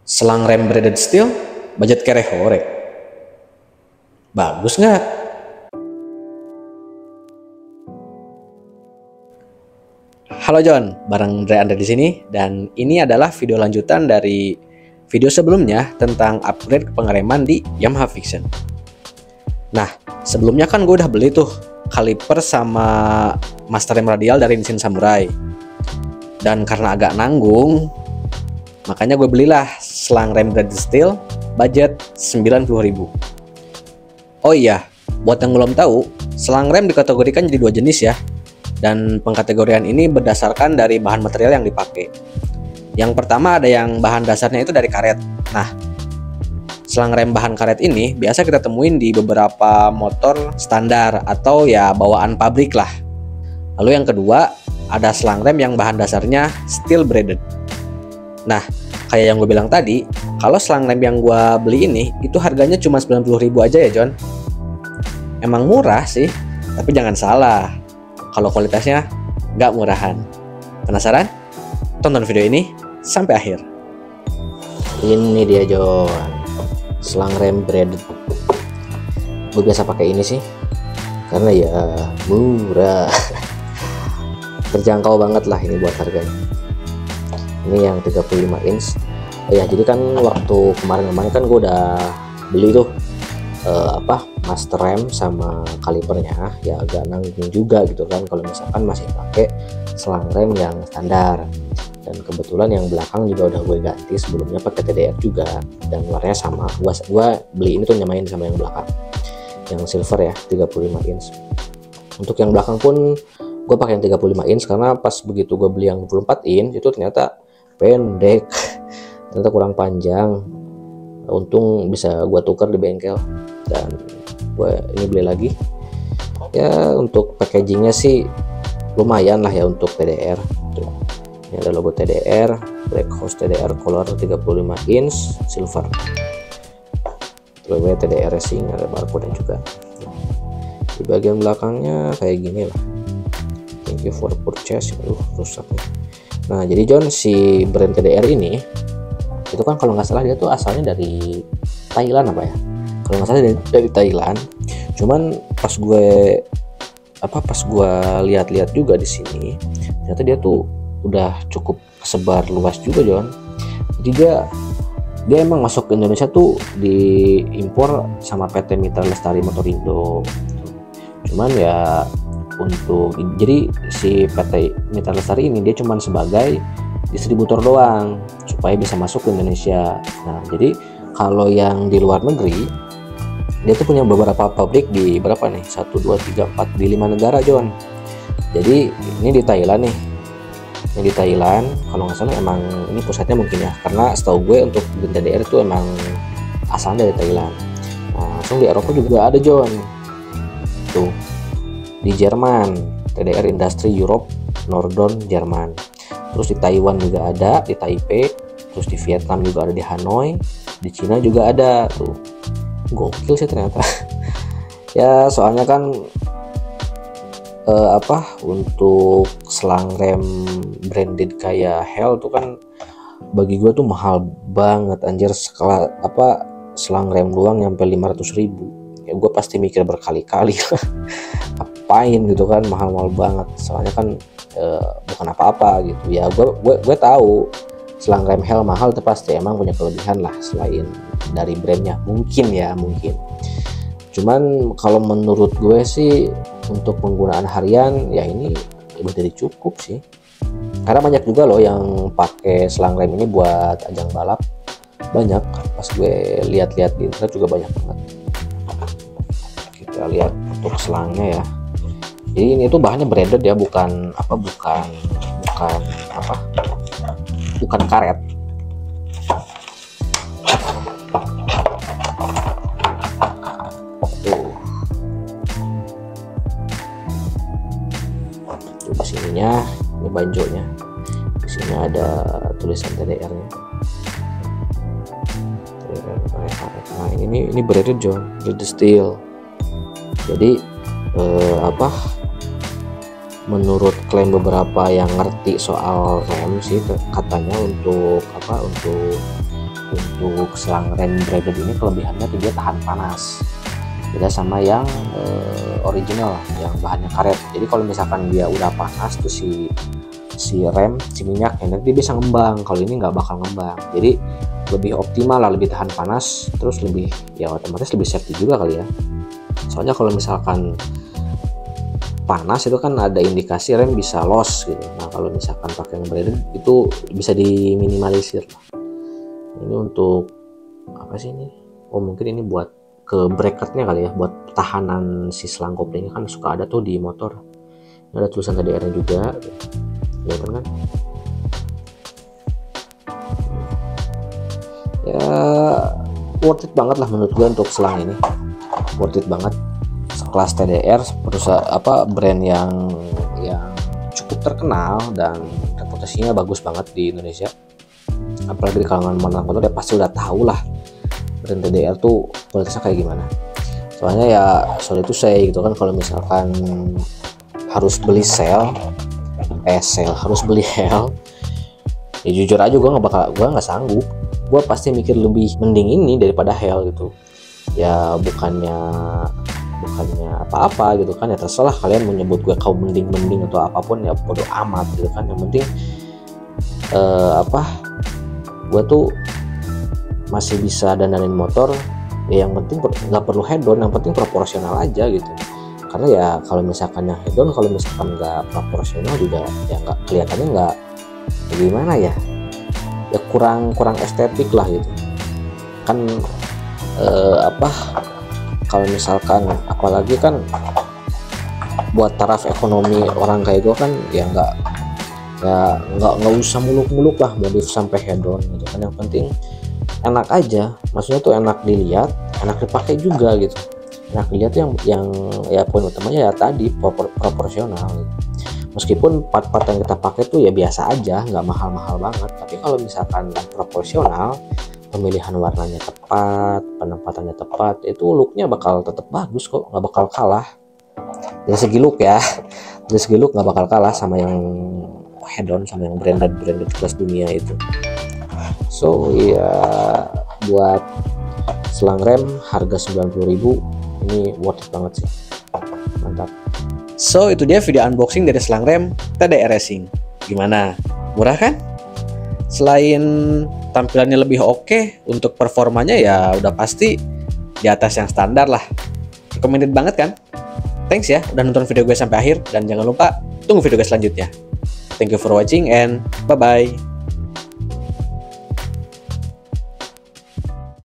Selang rem braided steel, budget kere hore. Bagus nggak? Halo John, bareng Andre di sini, dan ini adalah video lanjutan dari video sebelumnya tentang upgrade pengereman di Yamaha Vixion. Nah, sebelumnya kan gue udah beli tuh kaliper sama master rem radial dari Nissin Samurai. Dan karena agak nanggung, makanya gue belilah selang rem braided steel budget 90.000. Oh iya, buat yang belum tahu, selang rem dikategorikan jadi dua jenis ya. Dan pengkategorian ini berdasarkan dari bahan material yang dipakai. Yang pertama ada yang bahan dasarnya itu dari karet. Nah, selang rem bahan karet ini biasa kita temuin di beberapa motor standar atau ya bawaan pabrik lah. Lalu yang kedua ada selang rem yang bahan dasarnya steel braided. Nah, kayak yang gue bilang tadi, kalau selang rem yang gue beli ini itu harganya cuma 90.000 aja ya John. Emang murah sih, tapi jangan salah, kalau kualitasnya nggak murahan. Penasaran? Tonton video ini sampai akhir. Ini dia John, selang rem braided. Gue biasa pakai ini sih, karena ya murah. Terjangkau banget lah ini buat harganya. Ini yang 35 inch. Ya jadi kan waktu kemarin kan gue udah beli tuh master rem sama kalipernya, ya agak nanggung juga gitu kan kalau misalkan masih pakai selang rem yang standar. Dan kebetulan yang belakang juga udah gue ganti, sebelumnya pakai TDR juga dan warnanya sama. Gua beli ini tuh nyamain sama yang belakang, yang silver ya, 35 inch. Untuk yang belakang pun gue pakai yang 35 inch karena pas begitu gue beli yang 24 inch itu ternyata pendek, ternyata kurang panjang. Untung bisa gue tukar di bengkel dan gue ini beli lagi ya. Untuk packagingnya sih lumayan lah ya untuk TDR tuh. Ini ada logo TDR, Black Horse TDR color 35 inch silver, logo TDR Racing, ada barcode juga. Di bagian belakangnya kayak gini lah, thank you for purchase. Rusak nih. Nah jadi John, si brand TDR ini itu kan kalau nggak salah dia tuh asalnya dari Thailand apa ya, kalau nggak salah dari Thailand. Cuman pas gue lihat-lihat juga di sini, ternyata dia tuh udah cukup sebar luas juga John. Jadi dia emang masuk ke Indonesia tuh diimpor sama PT Mitra Lestari Motorindo. Cuman ya jadi si PT Mitra Lestari ini dia cuman sebagai distributor doang supaya bisa masuk ke Indonesia. Nah jadi kalau yang di luar negeri dia tuh punya beberapa pabrik di berapa nih, 1, 2, 3, 4 di 5 negara John. Jadi ini di Thailand nih, ini di Thailand kalau nggak salah. Emang ini pusatnya mungkin ya, karena setahu gue untuk TDR itu emang asalnya dari Thailand. Nah, langsung di Eropa juga ada John tuh, di Jerman TDR Industri Europe Nordon Jerman. Terus di Taiwan juga ada, di Taipei. Terus di Vietnam juga ada, di Hanoi. Di Cina juga ada tuh. Gokil sih ternyata. Ya soalnya kan untuk selang rem branded kayak Hell tuh kan bagi gue tuh mahal banget anjir. Selang rem doang nyampe 500.000. Ya gue pasti mikir berkali-kali apain gitu kan, mahal-mahal banget. Soalnya kan bukan apa-apa gitu ya. Gue tahu selang rem Hell mahal itu pasti emang punya kelebihan lah selain dari brandnya, mungkin. Cuman kalau menurut gue sih untuk penggunaan harian ya ini lebih dari cukup sih, karena banyak juga loh yang pakai selang rem ini buat ajang balap. Banyak, pas gue lihat-lihat di internet juga banyak banget. Kita lihat untuk selangnya ya. Jadi ini tuh bahannya branded ya, bukan karet. Tuh di sininya, ini banjonya. Di sini ada tulisan TDR-nya. Nah ini branded John, braided steel. Jadi menurut klaim beberapa yang ngerti soal rem sih, katanya untuk Untuk selang rem braided ini kelebihannya tuh dia tahan panas, beda sama yang original yang bahannya karet. Jadi kalau misalkan dia udah panas tuh si rem, si minyak, ya nanti dia bisa ngembang. Kalau ini nggak bakal ngembang, jadi lebih optimal lah, lebih tahan panas, terus lebih ya otomatis lebih safety juga kali ya. Soalnya kalau misalkan panas itu kan ada indikasi rem bisa loss gitu. Nah kalau misalkan pakai yang braided itu bisa diminimalisir. Ini untuk apa sih ini? Oh mungkin ini buat ke bracketnya kali ya, buat pertahanan si selang koplingnya, kan suka ada tuh di motor. Ini ada tulisan TDR nya juga, kelihatan kan? Ya worth it banget lah menurut gue untuk selang ini, worth it banget. Sekelas TDR, perusahaan brand yang cukup terkenal dan reputasinya bagus banget di Indonesia. Apalagi di kalangan mantan motor ya pasti udah tahu lah brand TDR tuh kualitasnya kayak gimana. Soalnya ya sorry itu saya gitu kan, kalau misalkan harus beli harus beli hell, ya jujur aja gue nggak sanggup. Gue pasti mikir lebih mending ini daripada hell gitu. Ya bukannya apa-apa gitu kan, ya terserah kalian mau nyebut gue kaum mending atau apapun, ya bodo amat gitu kan. Yang penting gue tuh masih bisa dandanin motor ya, yang penting nggak perlu head on, yang penting proporsional aja gitu. Karena ya kalau misalkan yang head on, kalau misalkan nggak proporsional juga ya nggak kelihatannya, nggak gimana ya kurang estetik lah gitu kan. Kalau misalkan apalagi kan buat taraf ekonomi orang kayak gue kan ya nggak usah muluk-muluk lah modif sampai head on gitu kan. Yang penting enak aja, maksudnya tuh enak dilihat, enak dipakai juga gitu. Enak dilihat yang ya poin utamanya ya tadi proporsional gitu. Meskipun part-part yang kita pakai tuh ya biasa aja, nggak mahal-mahal banget, tapi kalau misalkan proporsional, pemilihan warnanya tepat, penempatannya tepat, itu looknya bakal tetap bagus kok, nggak bakal kalah dari segi look ya. Dari segi look nggak bakal kalah sama yang head on, sama yang branded kelas dunia itu. So ya buat selang rem harga 90.000 ini worth it banget sih, mantap. So itu dia video unboxing dari selang rem TDR Racing. Gimana? Murah kan? Selain tampilannya lebih oke, untuk performanya ya udah pasti di atas yang standar lah. Recommended banget kan? Thanks ya udah nonton video gue sampai akhir, dan jangan lupa tunggu video gue selanjutnya. Thank you for watching and bye bye.